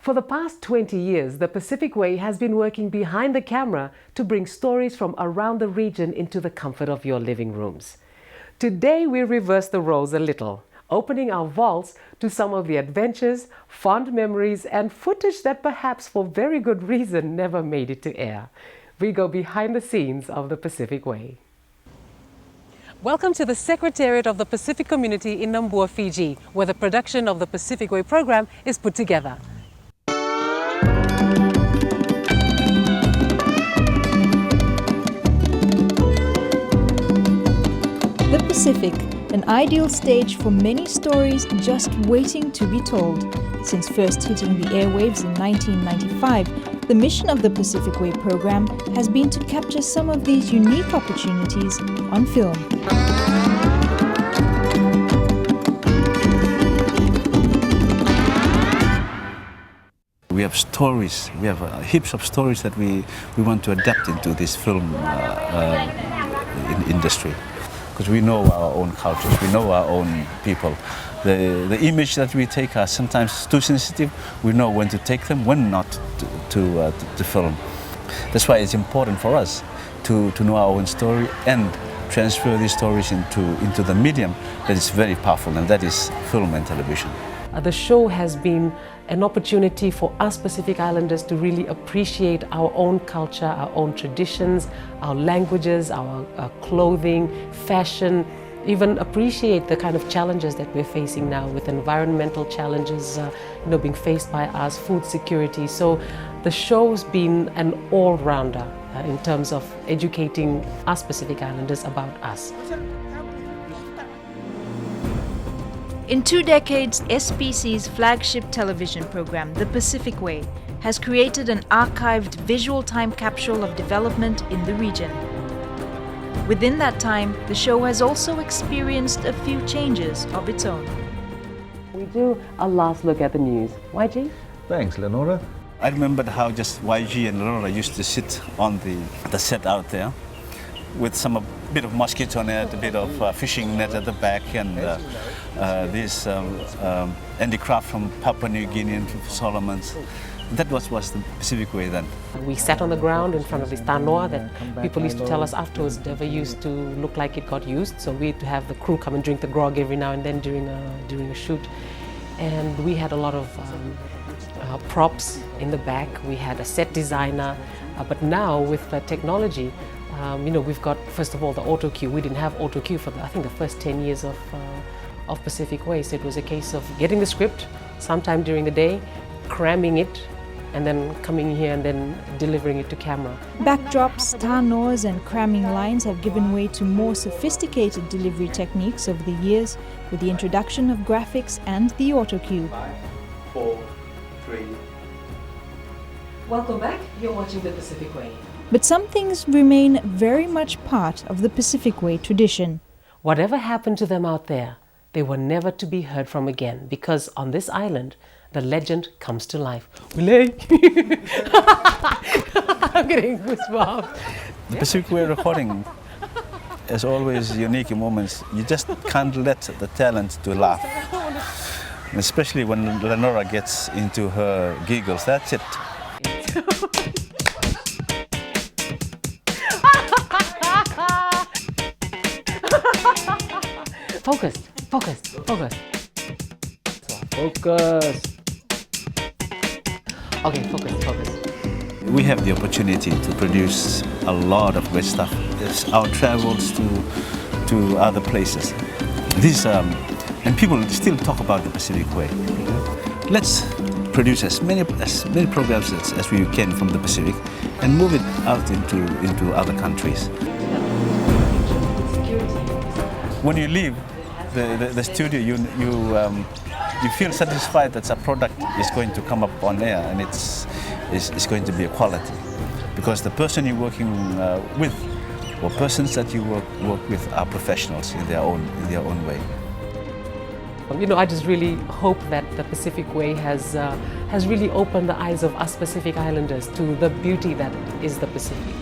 For the past 20 years, the Pacific Way has been working behind the camera to bring stories from around the region into the comfort of your living rooms. Today, we reverse the roles a little, opening our vaults to some of the adventures, fond memories, and footage that perhaps for very good reason never made it to air. We go behind the scenes of the Pacific Way. Welcome to the Secretariat of the Pacific Community in Nambour, Fiji, where the production of the Pacific Way program is put together. The Pacific, an ideal stage for many stories just waiting to be told. Since first hitting the airwaves in 1995, the mission of the Pacific Way program has been to capture some of these unique opportunities on film. We have stories, we have heaps of stories that we want to adapt into this film industry. Because we know our own cultures, we know our own people. The image that we take are sometimes too sensitive. We know when to take them, when not to film. That's why it's important for us to know our own story and transfer these stories into the medium that is very powerful, and that is film and television. The show has been an opportunity for us Pacific Islanders to really appreciate our own culture, our own traditions, our languages, our clothing, fashion, even appreciate the kind of challenges that we're facing now with environmental challenges being faced by us, food security. So the show's been an all-rounder in terms of educating us Pacific Islanders about us. In 2 decades, SPC's flagship television program, The Pacific Way, has created an archived visual time capsule of development in the region. Within that time, the show has also experienced a few changes of its own. We do a last look at the news. YG? Thanks, Lenora. I remembered how just YG and Lenora used to sit on the set out there with a bit of mosquito net, a bit of fishing net at the back, and this handicraft from Papua New Guinea and from Solomons. That was the Pacific Way then. We sat on the ground in front of this tanoa that people used to tell us afterwards never used to look like it got used. So we had to have the crew come and drink the grog every now and then during a shoot. And we had a lot of props in the back. We had a set designer. But now with the technology, we've got, first of all, the auto cue. We didn't have auto cue for I think the first 10 years of Pacific Way. So it was a case of getting the script sometime during the day, cramming it, and then coming here and then delivering it to camera. Backdrops, tanoas and cramming lines have given way to more sophisticated delivery techniques over the years with the introduction of graphics and the auto cue. 5, 4, 3. Welcome back. You're watching The Pacific Way. But some things remain very much part of the Pacific Way tradition. Whatever happened to them out there, they were never to be heard from again, because on this island, the legend comes to life. I'm getting goosebumps. The Pacific Way recording is always unique in moments. You just can't let the talent to laugh. And especially when Lenora gets into her giggles, that's it. Focus, focus, focus. Focus. Okay, focus, focus. We have the opportunity to produce a lot of great stuff. It's our travels to other places. And people still talk about the Pacific Way. Let's produce as many programs as we can from the Pacific and move it out into other countries. When you leave the studio, you feel satisfied that a product is going to come up on air and it's going to be a quality, because the person you're working with, or persons that you work with, are professionals in their own way. I just really hope that the Pacific Way has really opened the eyes of us Pacific Islanders to the beauty that is the Pacific.